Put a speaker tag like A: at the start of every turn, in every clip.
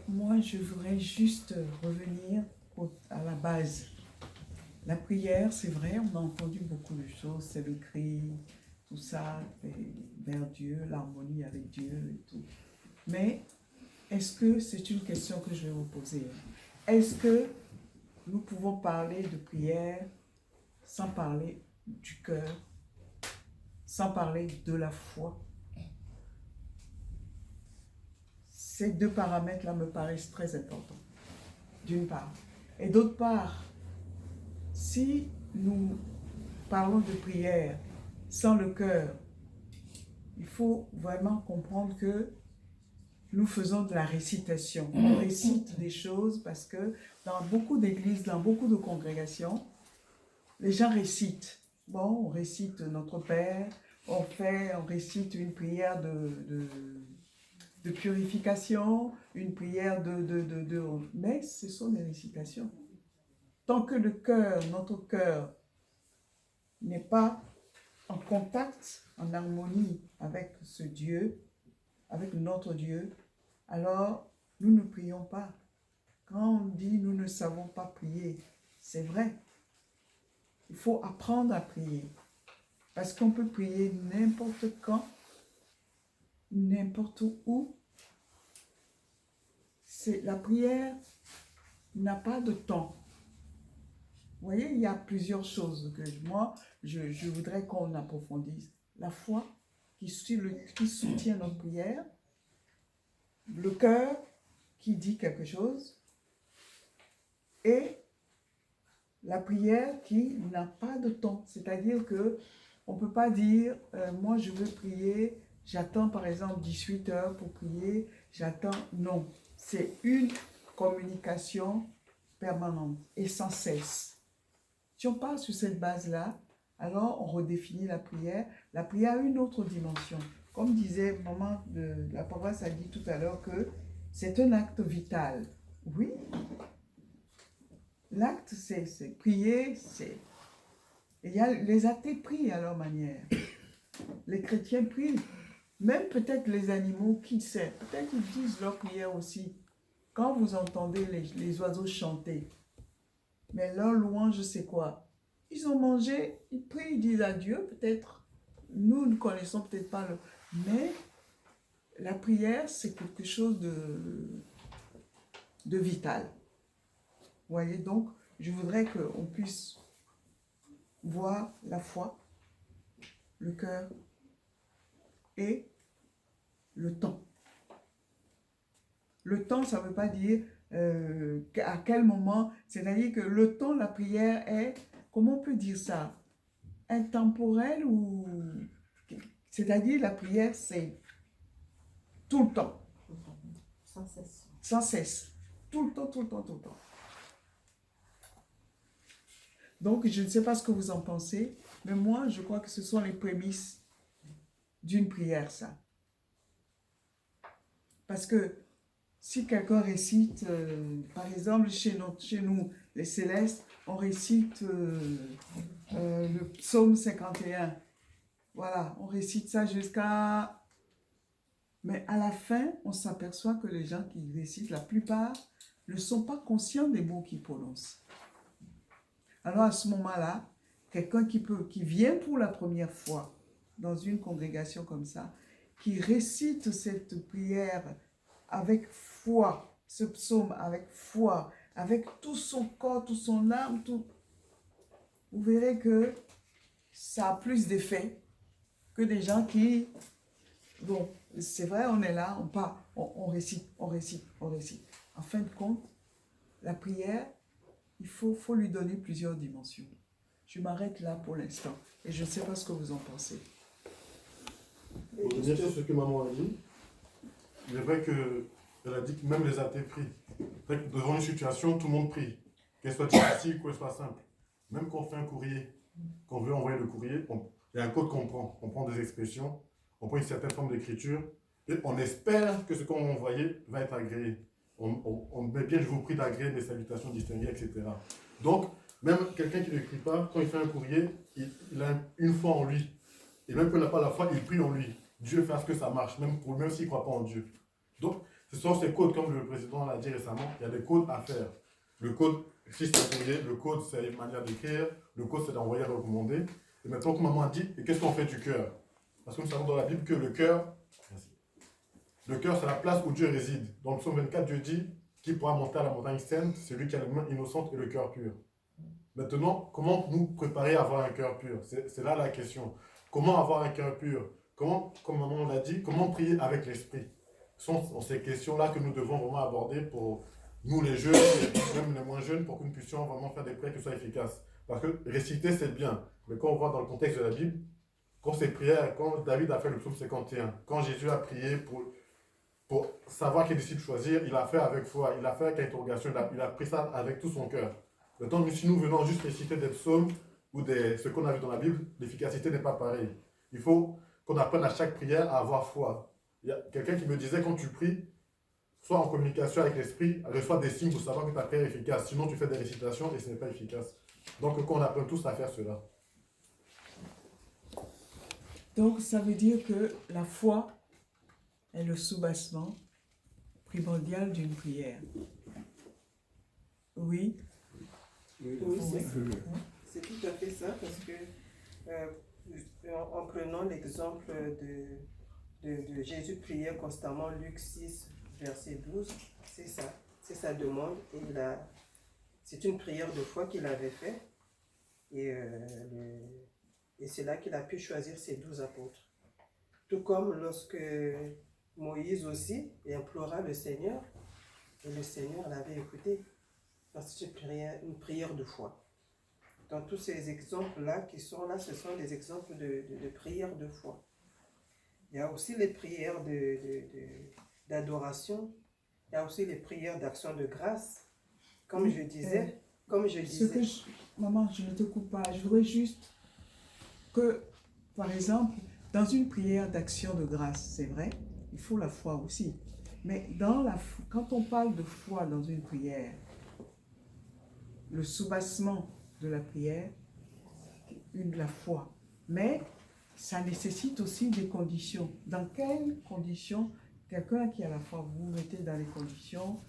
A: Moi, je voudrais juste revenir à la base. La prière, c'est vrai, on a entendu beaucoup de choses, c'est le cri, tout ça, vers Dieu, l'harmonie avec Dieu et tout. Mais est-ce que c'est une question que je vais vous poser? Est-ce que nous pouvons parler de prière sans parler du cœur, sans parler de la foi? Ces deux paramètres-là me paraissent très importants, d'une part. Et d'autre part, si nous parlons de prière sans le cœur, il faut vraiment comprendre que nous faisons de la récitation. On récite des choses parce que dans beaucoup d'églises, dans beaucoup de congrégations, les gens récitent. Bon, on récite Notre Père, on récite une prière de purification, une prière Mais ce sont des récitations. Tant que le cœur, notre cœur, n'est pas en contact, en harmonie avec ce Dieu, avec notre Dieu, alors nous ne prions pas. Quand on dit nous ne savons pas prier, c'est vrai. Il faut apprendre à prier. Parce qu'on peut prier n'importe quand, n'importe où. La prière n'a pas de temps. Vous voyez, il y a plusieurs choses que moi, je voudrais qu'on approfondisse. La foi qui soutient notre prière, le cœur qui dit quelque chose, et la prière qui n'a pas de temps. C'est-à-dire que on ne peut pas dire, moi je veux prier, j'attends par exemple 18 heures pour prier, j'attends. Non, c'est une communication permanente et sans cesse. Si on part sur cette base-là, alors on redéfinit la prière. La prière a une autre dimension. Comme disait maman de la paroisse a dit tout à l'heure que c'est un acte vital. Oui, l'acte c'est prier, c'est... Il y a les athées prient à leur manière. Les chrétiens prient. Même peut-être les animaux, qui sait, peut-être ils disent leur prière aussi. Quand vous entendez les oiseaux chanter, mais leur louange, c'est quoi? Ils ont mangé, ils prient, ils disent adieu, peut-être. Nous ne connaissons peut-être pas le... Mais la prière, c'est quelque chose de vital. Vous voyez, donc, je voudrais qu'on puisse voir la foi, le cœur et le temps. Le temps, ça ne veut pas dire à quel moment, c'est-à-dire que le temps, la prière est, comment on peut dire ça? Intemporel ou... C'est-à-dire la prière, c'est tout le temps.
B: Sans cesse.
A: Sans cesse. Tout le temps, tout le temps, tout le temps. Donc, je ne sais pas ce que vous en pensez, mais moi, je crois que ce sont les prémices d'une prière, ça. Parce que si quelqu'un récite, par exemple, chez nous, les célestes, on récite le psaume 51. Voilà, on récite ça jusqu'à... Mais à la fin, on s'aperçoit que les gens qui récitent, la plupart, ne sont pas conscients des mots qu'ils prononcent. Alors à ce moment-là, quelqu'un qui vient pour la première fois dans une congrégation comme ça, qui récite cette prière avec foi, ce psaume avec foi, avec tout son corps, toute son âme, tout, vous verrez que ça a plus d'effet que des gens qui... Bon, c'est vrai, on est là, on part, on récite, on récite, on récite. En fin de compte, la prière, il faut lui donner plusieurs dimensions. Je m'arrête là pour l'instant et je ne sais pas ce que vous en pensez.
C: Pour revenir sur ce que maman a dit, il est vrai qu'elle a dit que même les athées prient. Devant une situation, tout le monde prie. Qu'elle soit difficile, qu'elle soit simple. Même quand on fait un courrier, qu'on veut envoyer le courrier, il y a un code qu'on prend. On prend des expressions, on prend une certaine forme d'écriture et on espère que ce qu'on va envoyer va être agréé. On met bien, je vous prie d'agréer des salutations distinguées, etc. Donc, même quelqu'un qui n'écrit pas, quand il fait un courrier, il a une foi en lui. Et même quand il n'a pas la foi, il prie en lui. Dieu fasse que ça marche, même s'il ne croit pas en Dieu. Donc, Ce sont ces codes, comme le président l'a dit récemment, il y a des codes à faire. Le code, si c'est prier, le code, c'est une manière d'écrire, le code, c'est d'envoyer, recommander. Et maintenant, comme maman a dit, et qu'est-ce qu'on fait du cœur? Parce que nous savons dans la Bible que le cœur, c'est la place où Dieu réside. Dans le psaume 24, Dieu dit, qui pourra monter à la montagne sainte, celui qui a les mains innocentes et le cœur pur. Maintenant, comment nous préparer à avoir un cœur pur? C'est là la question. Comment avoir un cœur pur? Comment, comme maman l'a dit, comment prier avec l'esprit? Ce sont ces questions-là que nous devons vraiment aborder pour nous les jeunes, et même les moins jeunes, pour que nous puissions vraiment faire des prières qui soient efficaces. Parce que réciter, c'est bien. Mais quand on voit dans le contexte de la Bible, quand c'est prière, quand David a fait le psaume 51, quand Jésus a prié pour savoir quel disciple choisir, il a fait avec foi, il a fait avec interrogation, il a pris ça avec tout son cœur. Maintenant, si nous venons juste réciter des psaumes ou ce qu'on a vu dans la Bible, l'efficacité n'est pas pareille. Il faut qu'on apprenne à chaque prière à avoir foi. Il y a quelqu'un qui me disait, quand tu pries, sois en communication avec l'esprit, reçois des signes pour savoir que ta prière est efficace. Sinon, tu fais des récitations et ce n'est pas efficace. Donc, qu'on apprenne tous à faire cela.
A: Donc, ça veut dire que la foi est le soubassement primordial d'une prière. Oui.
B: Oui, c'est tout à fait ça, parce que en prenant l'exemple de Jésus priait constamment, Luc 6, verset 12, c'est sa demande, et c'est une prière de foi qu'il avait fait, et c'est là qu'il a pu choisir ses 12 apôtres. Tout comme lorsque Moïse aussi implora le Seigneur, et le Seigneur l'avait écouté, parce que c'est une prière de foi. Dans tous ces exemples-là qui sont là, ce sont des exemples de prières de foi. Il y a aussi les prières d'adoration, il y a aussi les prières d'action de grâce. Comme je disais,
A: maman, je ne te coupe pas, je voudrais juste que, par exemple, dans une prière d'action de grâce, c'est vrai, il faut la foi aussi. Mais quand on parle de foi dans une prière, le soubassement de la prière, la foi. Mais ça nécessite aussi des conditions. Dans quelles conditions quelqu'un qui a la foi, vous mettez dans les conditions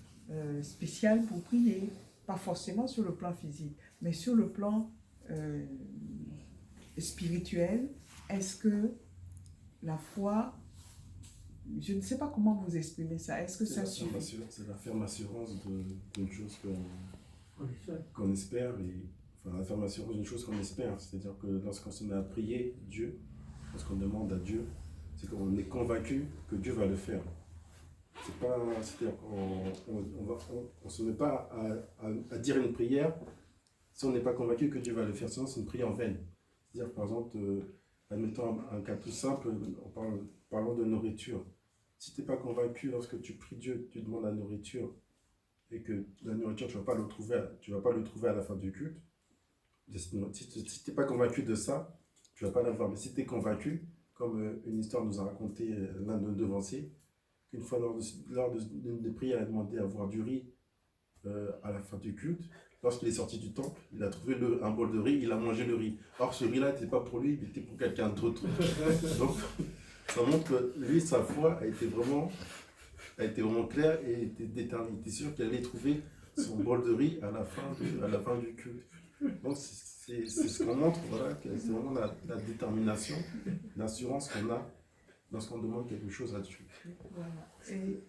A: spéciales pour prier? Pas forcément sur le plan physique, mais sur le plan spirituel. Est-ce que la foi, je ne sais pas comment vous exprimer ça, est-ce que ça suffit?
D: C'est la ferme assurance d'une chose qu'on espère, la ferme assurance d'une chose qu'on espère, c'est-à-dire que lorsqu'on se met à prier Dieu, lorsqu'on demande à Dieu, c'est qu'on est convaincu que Dieu va le faire. C'est-à-dire qu'on ne se met pas à dire une prière si on n'est pas convaincu que Dieu va le faire, sinon c'est une prière en vaine. C'est-à-dire, par exemple, admettons un cas tout simple, parlons de nourriture. Si tu n'es pas convaincu lorsque tu pries Dieu, tu demandes la nourriture, et que la nourriture, tu ne vas pas le trouver à la fin du culte, si tu n'es pas convaincu de ça, tu ne vas pas l'avoir. Mais si tu es convaincu, comme une histoire nous a raconté l'un de nos devanciers, qu'une fois lors d'une des prières, il a demandé à avoir du riz à la fin du culte. Lorsqu'il est sorti du temple, il a trouvé un bol de riz, il a mangé le riz. Or, ce riz-là n'était pas pour lui, il était pour quelqu'un d'autre. Donc, ça montre que lui, sa foi a été vraiment claire et était déterminée. Il était sûr qu'il allait trouver son bol de riz à la fin du culte. Donc, c'est ce qu'on montre, voilà, c'est vraiment la détermination, l'assurance qu'on a lorsqu'on demande quelque chose à Dieu.
A: Voilà. Et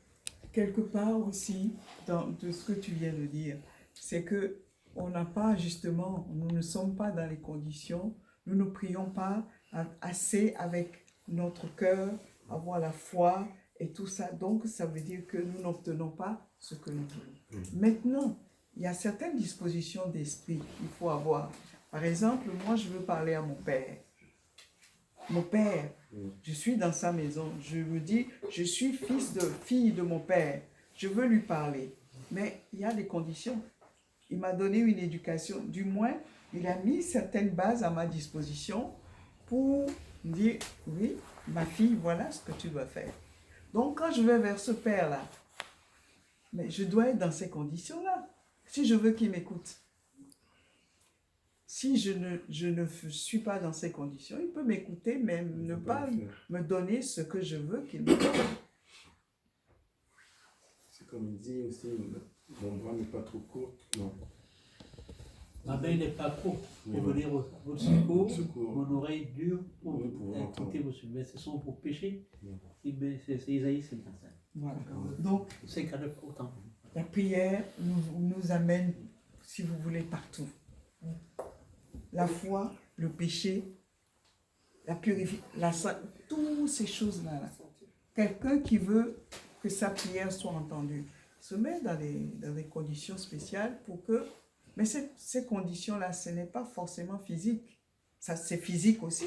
A: quelque part aussi, de ce que tu viens de dire, c'est que on n'a pas justement, nous ne sommes pas dans les conditions, nous ne prions pas assez avec notre cœur, avoir la foi et tout ça. Donc, ça veut dire que nous n'obtenons pas ce que nous voulons. Maintenant, il y a certaines dispositions d'esprit qu'il faut avoir. Par exemple, moi, je veux parler à mon père. Mon père, je suis dans sa maison. Je me dis, je suis fille de mon père. Je veux lui parler. Mais il y a des conditions. Il m'a donné une éducation. Du moins, il a mis certaines bases à ma disposition pour me dire, oui, ma fille, voilà ce que tu dois faire. Donc, quand je vais vers ce père-là, mais je dois être dans ces conditions-là, si je veux qu'il m'écoute. Si je ne suis pas dans ces conditions, il peut m'écouter, mais ne pas me donner ce que je veux qu'il me donne.
D: comme il dit aussi, mon bras n'est pas trop court. Non.
E: Ma main n'est pas courte
D: Oui,
E: pour
D: voilà.
E: venir au votre secours,
D: Secours.
E: mon oreille dure pour
D: Oui, pour
E: écouter
D: entendre.
E: vos versions pour pécher.
D: Oui.
E: C'est Isaïe 55.
A: Voilà. Donc,
E: 59 autant.
A: la prière nous amène, si vous voulez, partout. La foi, le péché, la purification, toutes ces choses-là. Là. Quelqu'un qui veut que sa prière soit entendue se met dans des conditions spéciales pour que... Mais ces conditions-là, ce n'est pas forcément physique. Ça, c'est physique aussi,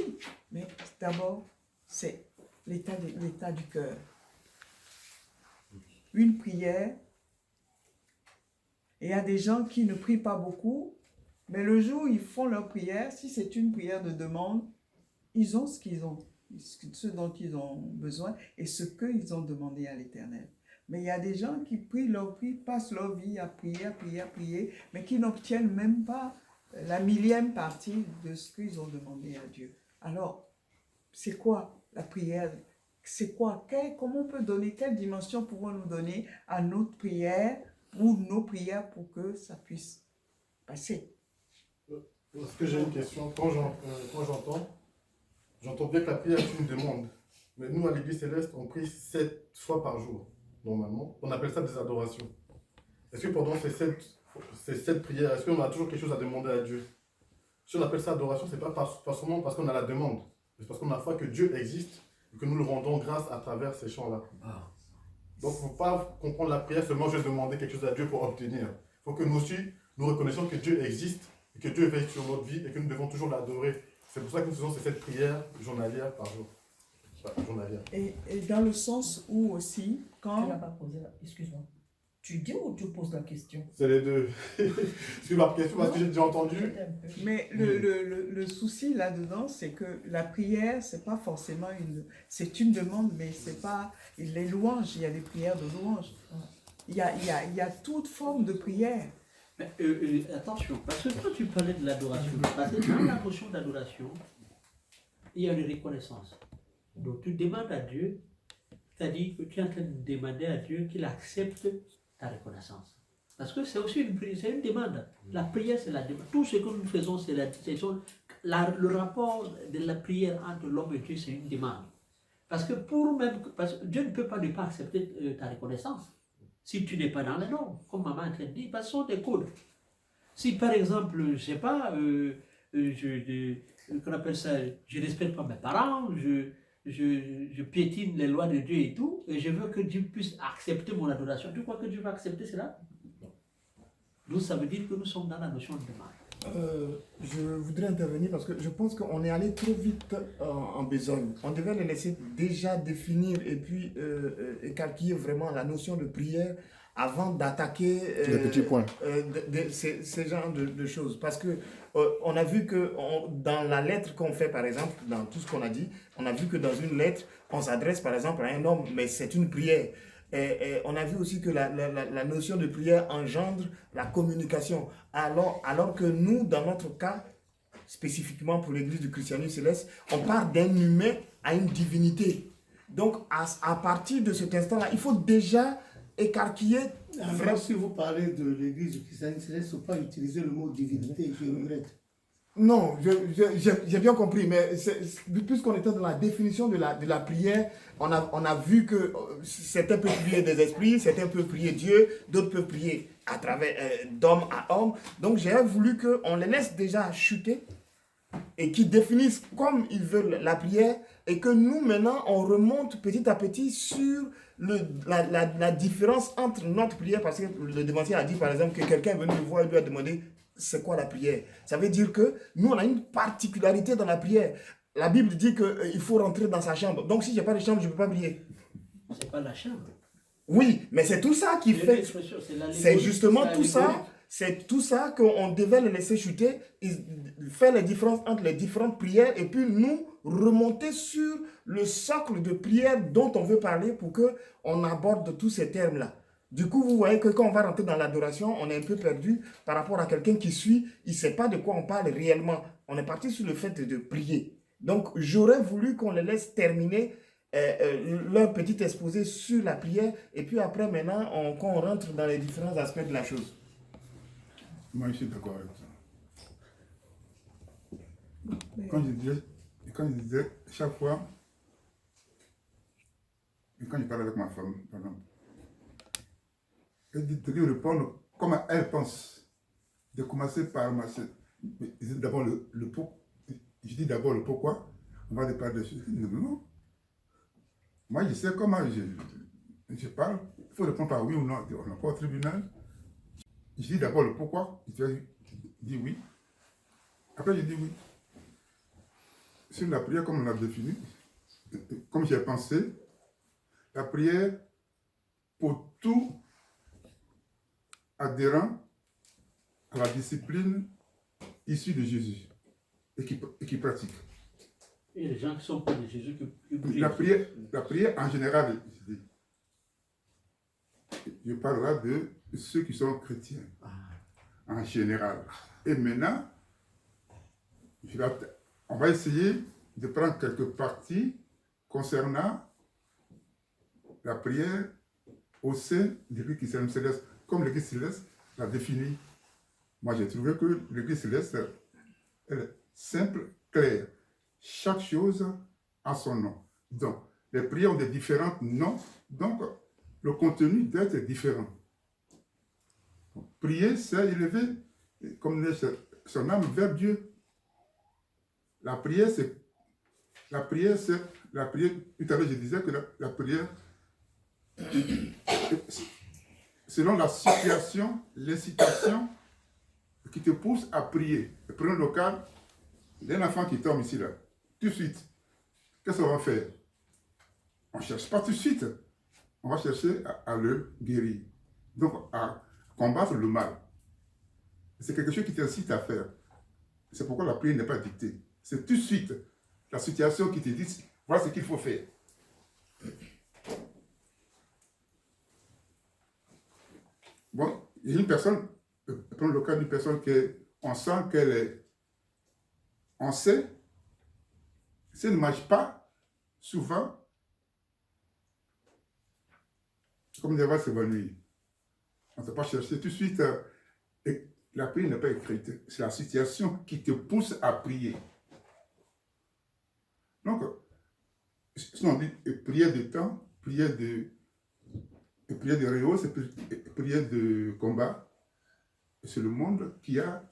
A: mais d'abord, c'est l'état du cœur. Une prière, et il y a des gens qui ne prient pas beaucoup, mais le jour où ils font leur prière, si c'est une prière de demande, ils ont ce qu'ils ont, ce dont ils ont besoin et ce qu'ils ont demandé à l'Éternel. Mais il y a des gens qui passent leur vie à prier, mais qui n'obtiennent même pas la millième partie de ce qu'ils ont demandé à Dieu. Alors, c'est quoi la prière? C'est quoi? Comment on peut donner, quelle dimension pouvons-nous donner à notre prière ou nos prières pour que ça puisse passer?
C: Est-ce que j'ai une question? Quand j'entends bien que la prière est une demande. Mais nous, à l'Église céleste, on prie 7 fois par jour, normalement. On appelle ça des adorations. Est-ce que pendant ces sept prières, est-ce qu'on a toujours quelque chose à demander à Dieu? Si on appelle ça adoration, ce n'est pas seulement parce qu'on a la demande. C'est parce qu'on a foi que Dieu existe et que nous le rendons grâce à travers ces chants-là. Donc, il ne faut pas comprendre la prière seulement je vais demander quelque chose à Dieu pour obtenir. Il faut que nous aussi, nous reconnaissions que Dieu existe et que Dieu veille sur notre vie et que nous devons toujours l'adorer. C'est pour ça que nous faisons ces 7 prières journalières par jour. Journalières.
A: Et dans le sens où aussi,
F: Tu n'as
A: quand...
F: pas posé la... Excuse-moi. Tu dis ou tu poses la question?
C: C'est les deux. C'est ma question parce que j'ai déjà entendu.
A: Mais le souci là-dedans, c'est que la prière, c'est pas forcément c'est une demande, mais c'est pas les louanges. Il y a des prières de louanges. Il y a toute forme de prière.
E: Mais, attention, parce que quand tu parlais de l'adoration, parce que dans la notion d'adoration, il y a une reconnaissance. Donc tu demandes à Dieu, c'est-à-dire que tu es en train de demander à Dieu qu'il accepte ta reconnaissance. Parce que c'est aussi c'est une demande. La prière, c'est la demande. Tout ce que nous faisons, c'est le rapport de la prière entre l'homme et Dieu, c'est une demande. Parce que parce que Dieu ne peut pas ne pas accepter ta reconnaissance si tu n'es pas dans les normes, comme maman est en train de dire, parce que ce sont des codes. Si par exemple, je ne sais pas, qu'on appelle ça, je ne respecte pas mes parents, je piétine les lois de Dieu et tout, et je veux que Dieu puisse accepter mon adoration. Tu crois que Dieu va accepter cela? Donc ça veut dire que nous sommes dans la notion de demande.
G: Je voudrais intervenir parce que je pense qu'on est allé trop vite en besogne. On devait les laisser déjà définir et puis calculer vraiment la notion de prière avant d'attaquer
C: Les petits points.
G: ces genres de choses. Parce que on a vu que dans la lettre qu'on fait, par exemple, dans tout ce qu'on a dit, on a vu que dans une lettre, on s'adresse par exemple à un homme, mais c'est une prière. Et on a vu aussi que la notion de prière engendre la communication. Alors que nous, dans notre cas, spécifiquement pour l'Église du christianisme céleste, on part d'un humain à une divinité. Donc, à partir de cet instant-là, il faut déjà écarquiller...
H: Vraiment, si vous parlez de l'Église du christianisme céleste, il ne faut pas utiliser le mot divinité, je regrette.
G: Non, j'ai bien compris, mais puisqu'on était dans la définition de la prière, on a vu que certains peuvent prier des esprits, certains peuvent prier Dieu, d'autres peuvent prier à travers d'homme à homme. Donc j'ai voulu qu'on les laisse déjà chuter et qu'ils définissent comme ils veulent la prière et que nous maintenant on remonte petit à petit sur la différence entre notre prière, parce que le devancier a dit par exemple que quelqu'un est venu le voir et lui a demandé c'est quoi la prière. Ça veut dire que nous, on a une particularité dans la prière. La Bible dit qu'il faut rentrer dans sa chambre. Donc, si je n'ai pas de chambre, je ne peux pas prier.
E: C'est pas la chambre.
G: Oui, mais c'est tout ça qui fait... C'est justement tout ça. C'est tout ça qu'on devait les laisser chuter, faire les différences entre les différentes prières et puis nous remonter sur le socle de prière dont on veut parler pour qu'on aborde tous ces termes-là. Du coup, vous voyez que quand on va rentrer dans l'adoration, on est un peu perdu par rapport à quelqu'un qui suit, il ne sait pas de quoi on parle réellement. On est parti sur le fait de prier. Donc, j'aurais voulu qu'on les laisse terminer leur petit exposé sur la prière, et puis après, maintenant, quand on rentre dans les différents aspects de la chose.
I: Moi, je suis d'accord avec ça.
A: Mais-
I: Quand je disais, chaque fois, et quand je parle avec ma femme, par exemple, elle dit de lui répondre comme elle pense, de commencer par d'abord le pourquoi. Je dis d'abord le pourquoi, on va parler de choses. Non. Moi, je sais comment je parle, il faut répondre par oui ou non, on n'est pas au tribunal. Je dis d'abord le pourquoi, je dis oui. Après, je dis oui. Sur la prière, comme on l'a défini, comme j'ai pensé, la prière pour tout adhérent à la discipline issue de Jésus et qui pratique.
E: Et les gens qui sont pas de Jésus, qui
I: La prière en général, je parle là de ceux qui sont chrétiens, en général. Et maintenant, on va essayer de prendre quelques parties concernant la prière au sein de l'Église céleste, comme l'Église céleste l'a défini. Moi, j'ai trouvé que l'Église céleste, elle est simple, claire. Chaque chose a son nom. Donc, les prières ont des différents noms, donc le contenu doit être différent. Prier, c'est élever, comme son âme vers Dieu. La prière, tout à l'heure je disais que la prière, selon la situation, l'incitation qui te pousse à prier. Prenons le cas d'un enfant qui tombe ici, là, tout de suite. Qu'est-ce qu'on va faire? On ne cherche pas tout de suite. On va chercher à le guérir. Donc, à combattre le mal. C'est quelque chose qui t'incite à faire. C'est pourquoi la prière n'est pas dictée. C'est tout de suite la situation qui te dit, voilà ce qu'il faut faire. Bon, il y a une personne, prenons le cas d'une personne qu'on sent qu'elle est, on sait, si elle ne mange pas, souvent, comme elle va s'évanouir. On ne peut pas chercher tout de suite. Et la prière n'est pas écrite. C'est la situation qui te pousse à prier. Donc, si on dit prière de temps, prière de réaux, c'est prière de combat, c'est le monde qui a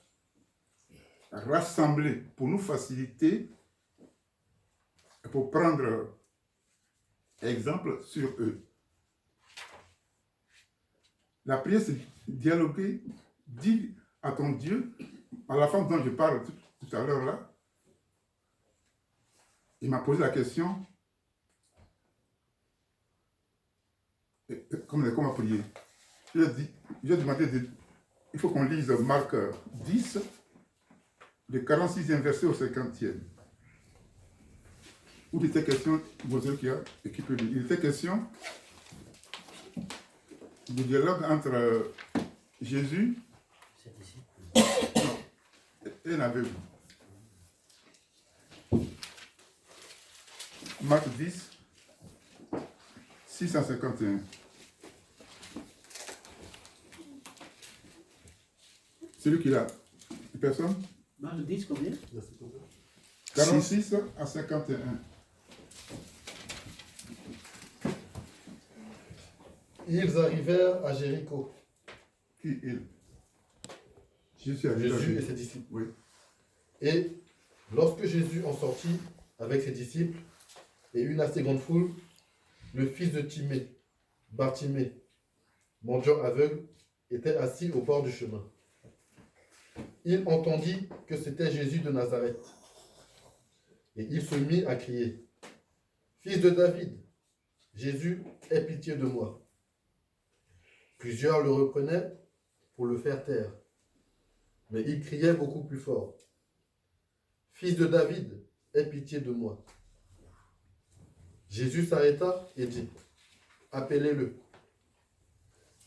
I: rassemblé pour nous faciliter, pour prendre exemple sur eux. La prière, c'est dialoguer, dire à ton Dieu, à la femme dont je parle tout à l'heure là, il m'a posé la question, comment prier. Je lui ai demandé, il faut qu'on lise Marc 10, le 46e verset au 50e. Où il était question, qui peut lire, il était question du dialogue entre Jésus et un aveugle. Marc 10, 651. Celui qui l'a. Personne?
E: Marc 10, combien?
I: 46 à 51.
J: Ils arrivèrent à Jéricho.
I: Qui il? Jésus
J: Jésus et ses disciples.
I: Oui.
J: Et lorsque Jésus en sortit avec ses disciples et une assez grande foule, le fils de Timée, Bartimée, mendiant aveugle, était assis au bord du chemin. Il entendit que c'était Jésus de Nazareth. Et il se mit à crier, « Fils de David, Jésus, aie pitié de moi. » Plusieurs le reprenaient pour le faire taire. Mais il criait beaucoup plus fort, « Fils de David, aie pitié de moi. » Jésus s'arrêta et dit, « Appelez-le. »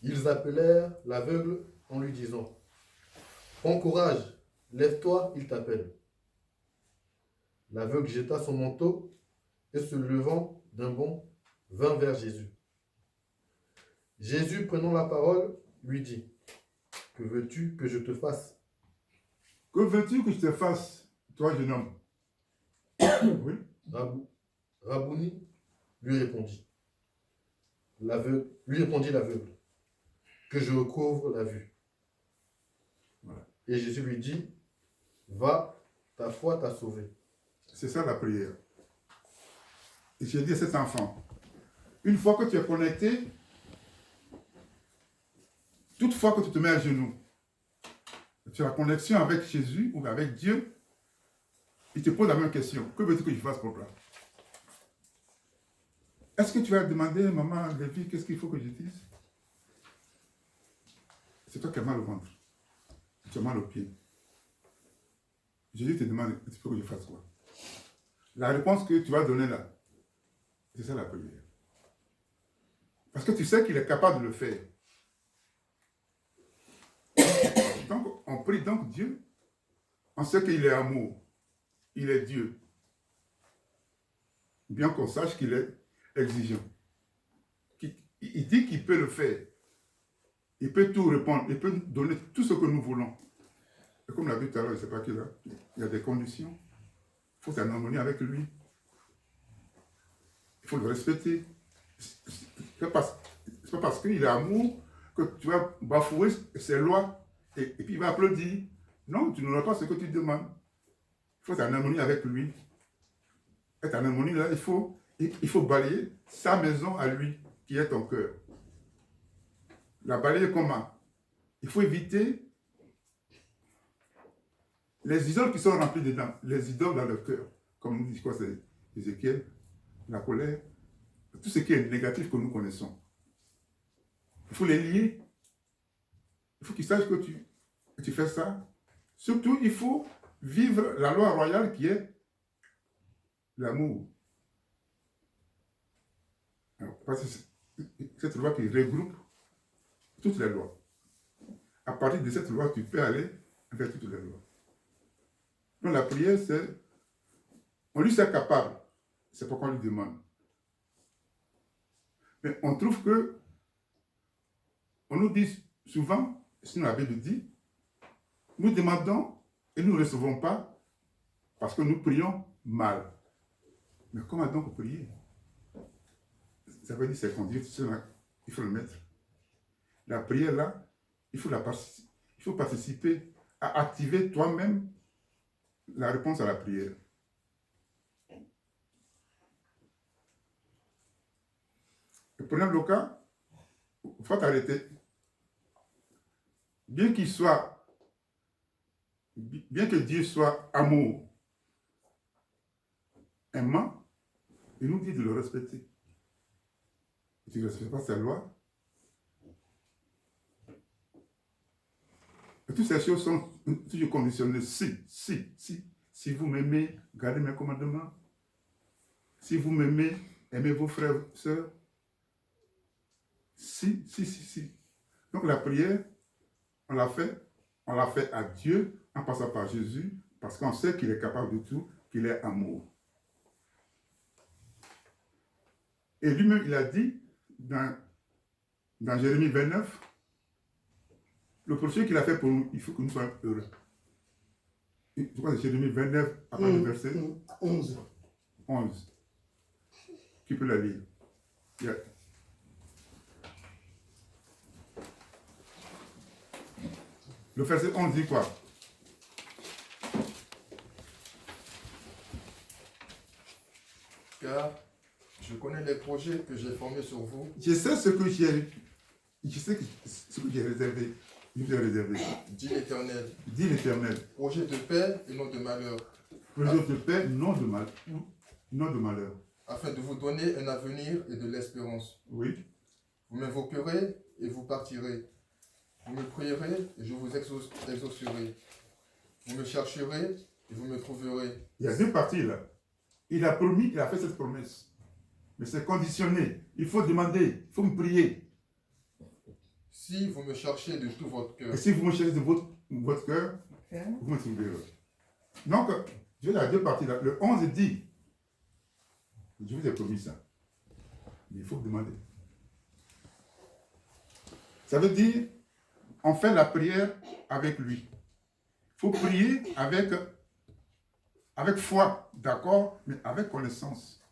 J: Ils appelèrent l'aveugle en lui disant, « Prends courage, lève-toi, il t'appelle. » L'aveugle jeta son manteau et se levant, d'un bond, vint vers Jésus. Jésus, prenant la parole, lui dit, « Que veux-tu que je te fasse ?»
I: Que veux-tu que je te fasse, toi, jeune homme? Oui.
J: Rabouni lui répondit. Lui répondit l'aveugle, « Que je recouvre la vue. »
I: Voilà.
J: Et Jésus lui dit, « Va, ta foi t'a sauvé. »
I: C'est ça la prière. Et j'ai dit à cet enfant, une fois que tu es connecté, toute fois que tu te mets à genoux, tu as la connexion avec Jésus ou avec Dieu, il te pose la même question. Que veux-tu que je fasse pour toi? Est-ce que tu as demandé, maman, Lévi, qu'est-ce qu'il faut que je dise? C'est toi qui as mal au ventre. Tu as mal aux pieds. Jésus te demande, il faut que je fasse quoi? La réponse que tu vas donner là, c'est ça la prière. Parce que tu sais qu'il est capable de le faire. Donc, on prie donc Dieu. On sait qu'il est amour. Il est Dieu. Bien qu'on sache qu'il est exigeant. Il dit qu'il peut le faire. Il peut tout répondre. Il peut nous donner tout ce que nous voulons. Et comme l'a dit tout à l'heure, je ne sais pas qui là, il y a des conditions. Il faut être en harmonie avec lui. Il faut le respecter. Ce n'est pas parce qu'il est amour que tu vas bafouer ses lois et puis il va applaudir. Non, tu n'auras pas ce que tu demandes. Il faut être en harmonie avec lui. Être en harmonie, là, il faut balayer sa maison à lui, qui est ton cœur. La balayer comment? Il faut éviter les idoles qui sont remplies dedans, les idoles dans le cœur. Comme nous dit quoi, c'est Ézéchiel, la colère, tout ce qui est négatif que nous connaissons. Il faut les lier. Il faut qu'ils sachent que tu fais ça. Surtout, il faut vivre la loi royale qui est l'amour. Parce que c'est cette loi qui regroupe toutes les lois. À partir de cette loi, tu peux aller vers toutes les lois. Donc la prière, c'est... On lui sait capable. C'est pourquoi on lui demande. Mais on trouve que... On nous dit souvent, sinon la Bible dit, nous demandons et nous ne recevons pas parce que nous prions mal. Mais comment donc prier? Ça veut dire c'est conduire, il faut le mettre. La prière là, il faut participer à activer toi-même la réponse à la prière. Prenons le cas, il faut t'arrêter. Bien que Dieu soit amour, aimant, il nous dit de le respecter. Si tu ne respectes pas sa loi, et toutes ces choses sont toujours conditionnées. Si vous m'aimez, gardez mes commandements. Si vous m'aimez, aimez vos frères et sœurs. Si. Donc la prière, on l'a fait à Dieu en passant par Jésus, parce qu'on sait qu'il est capable de tout, qu'il est amour. Et lui-même, il a dit, dans Jérémie 29, le projet qu'il a fait pour nous, il faut que nous soyons heureux. Je crois que c'est Jérémie 29, à partir du verset 11. Qui peut la lire? Yeah. Le verset 11 dit quoi?
J: Car je connais les projets que j'ai formés sur vous.
I: Je sais ce que j'ai réservé. Je vous ai réservé.
J: Dit l'Éternel.
I: Dit l'Éternel.
J: Projet de paix et non de malheur.
I: Projet de paix, non de malheur.
J: Afin de vous donner un avenir et de l'espérance.
I: Oui.
J: Vous m'invoquerez et vous partirez. Vous me prierez et je vous exaucerai. Vous me chercherez et vous me trouverez.
I: Il y a deux parties là. Il a promis, il a fait cette promesse. Mais c'est conditionné. Il faut demander, il faut me prier.
J: Si vous me cherchez de tout votre cœur.
I: Et si vous me cherchez de votre cœur, vous me trouverez. Donc, Dieu a deux parties là. Le 11 dit, je vous ai promis ça. Mais il faut demander. Ça veut dire, on fait la prière avec lui. Il faut prier avec foi, d'accord, mais avec connaissance.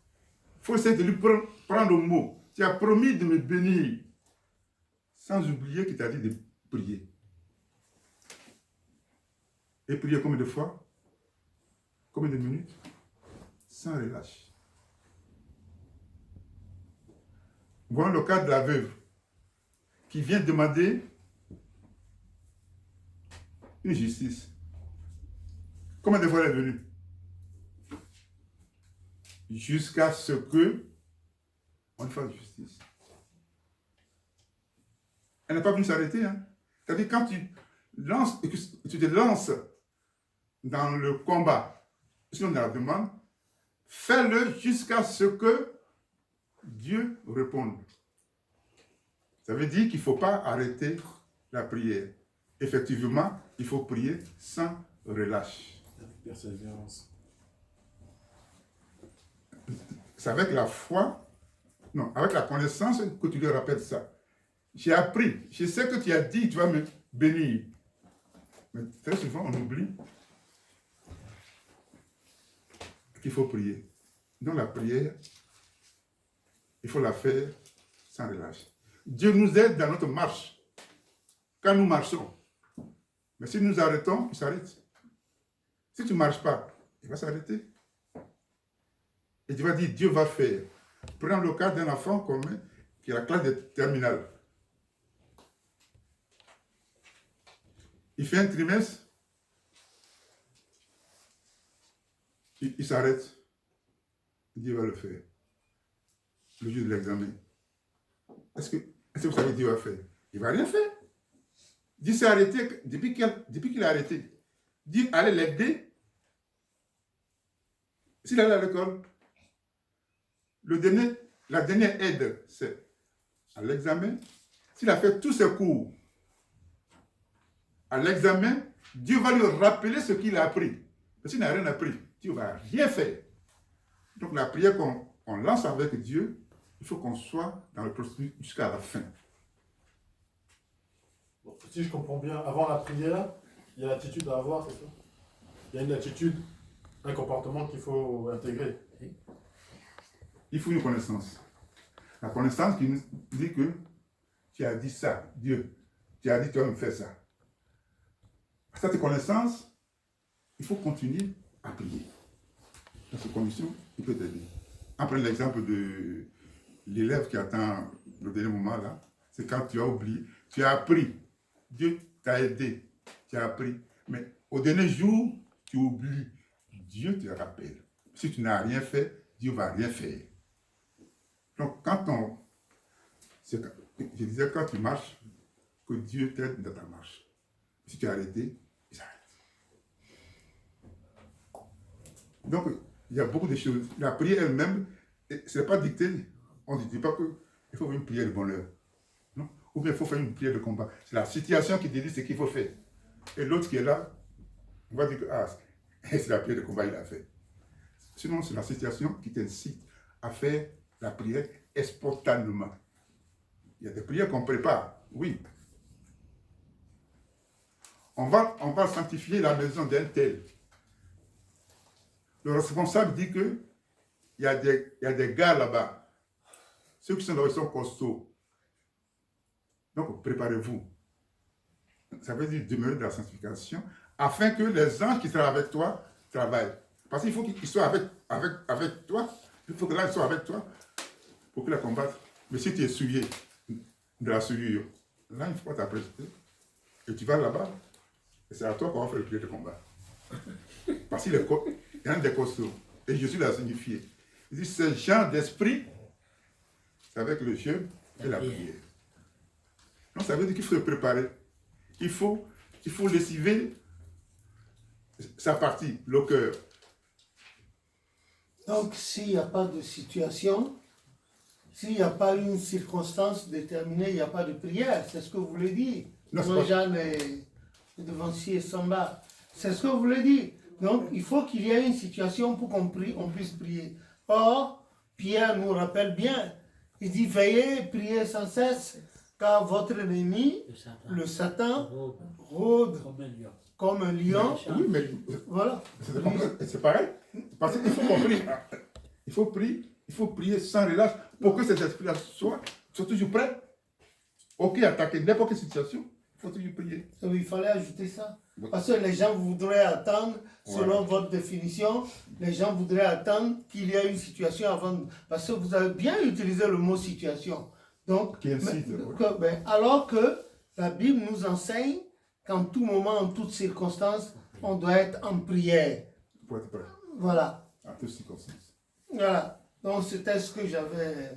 I: Il faut essayer de lui prendre au mot. Tu as promis de me bénir, sans oublier qu'il t'a dit de prier. Et prier combien de fois? Combien de minutes? Sans relâche. Voilà le cas de la veuve qui vient demander une justice. Combien de fois elle est venue? Jusqu'à ce que on lui fasse justice. Elle n'est pas venue s'arrêter. Hein? C'est-à-dire quand tu te lances dans le combat, sinon dans la demande, fais-le jusqu'à ce que Dieu réponde. Ça veut dire qu'il ne faut pas arrêter la prière. Effectivement, il faut prier sans relâche.
D: Avec persévérance.
I: C'est avec la foi, non, avec la connaissance que tu lui rappelles ça. J'ai appris, je sais que tu as dit, tu vas me bénir. Mais très souvent, on oublie qu'il faut prier. Donc la prière, il faut la faire sans relâche. Dieu nous aide dans notre marche, quand nous marchons. Mais si nous arrêtons, il s'arrête. Si tu ne marches pas, il va s'arrêter. Et tu vas dire, Dieu va faire. Prends le cas d'un enfant commun qui est la classe de terminale. Il fait un trimestre, il s'arrête. Dieu va le faire. Le jour de l'examen. Est-ce que vous savez Dieu va faire? Il ne va rien faire. Dieu s'est arrêté depuis qu'il a arrêté. Dieu allait l'aider. S'il allait à l'école, la dernière aide, c'est à l'examen. S'il a fait tous ses cours à l'examen, Dieu va lui rappeler ce qu'il a appris. Mais s'il n'a rien appris, Dieu ne va rien faire. Donc la prière qu'on lance avec Dieu, il faut qu'on soit dans le processus jusqu'à la fin.
C: Bon, si je comprends bien, avant la prière, il y a l'attitude à avoir, c'est ça? Il y a une attitude, un comportement qu'il faut intégrer.
I: Il faut une connaissance. La connaissance qui nous dit que tu as dit ça, Dieu. Tu as dit tu vas me faire ça. Cette connaissance, il faut continuer à prier. Dans ces conditions, il peut t'aider. Après l'exemple de l'élève qui attend le dernier moment là, c'est quand tu as oublié, tu as appris. Dieu t'a aidé, tu as appris. Mais au dernier jour, tu oublies. Dieu te rappelle. Si tu n'as rien fait, Dieu ne va rien faire. Donc, je disais, quand tu marches, que Dieu t'aide dans ta marche. Si tu as arrêté, il s'arrête. Donc, il y a beaucoup de choses. La prière elle-même, ce n'est pas dicté. On ne dit pas qu'il faut faire une prière de bonheur. Non? Ou bien il faut faire une prière de combat. C'est la situation qui te dit ce qu'il faut faire. Et l'autre qui est là, on va dire que c'est la prière de combat qu'il a fait. Sinon, c'est la situation qui t'incite à faire la prière spontanément. Il y a des prières qu'on prépare, oui. On va sanctifier la maison d'un tel. Le responsable dit que il y a des gars là-bas. Ceux qui sont là, ils sont costauds. Donc, préparez-vous. Ça veut dire demeurer dans la sanctification, afin que les anges qui travaillent avec toi travaillent. Parce qu'il faut qu'ils soient avec toi. Il faut que là, ils soient avec toi pour qu'ils la combattent. Mais si tu es souillé de la souillure, là, il ne faut pas t'apprêter. Et tu vas là-bas, et c'est à toi qu'on va faire le prière de combat. Parce qu'il y a un des costauds. Et Jésus l'a signifié. Il dit, ce genre d'esprit, c'est avec le jeûne et la prière. Donc ça veut dire qu'il faut se préparer. Il faut lessiver sa partie, le cœur.
H: Donc s'il n'y a pas de situation, s'il n'y a pas une circonstance déterminée, il n'y a pas de prière. C'est ce que vous voulez dire. Moi, Jeanne et devancier Samba. C'est ce que vous voulez dire. Donc, il faut qu'il y ait une situation pour qu'on puisse prier. Or, Pierre nous rappelle bien Il dit, veillez, priez sans cesse, car votre ennemi, le Satan, rôde
E: Comme un lion.
H: comme un lion.
I: Oui, mais
H: Voilà.
I: c'est pareil. Parce qu'il faut compris. Il faut prier sans relâche pour que ces esprits-là soient toujours prêts. Ok, attaquer n'importe quelle situation, il faut toujours prier.
H: Oui, il fallait ajouter ça. Parce que les gens voudraient attendre, selon votre définition, les gens voudraient attendre qu'il y ait une situation avant. Parce que vous avez bien utilisé le mot situation. Donc,
I: Qui incite,
H: alors que la Bible nous enseigne qu'en tout moment, en toutes circonstances, on doit être en prière.
I: Pour être prêt
H: Voilà.
I: à toutes circonstances.
H: Voilà. Donc, c'était ce que j'avais.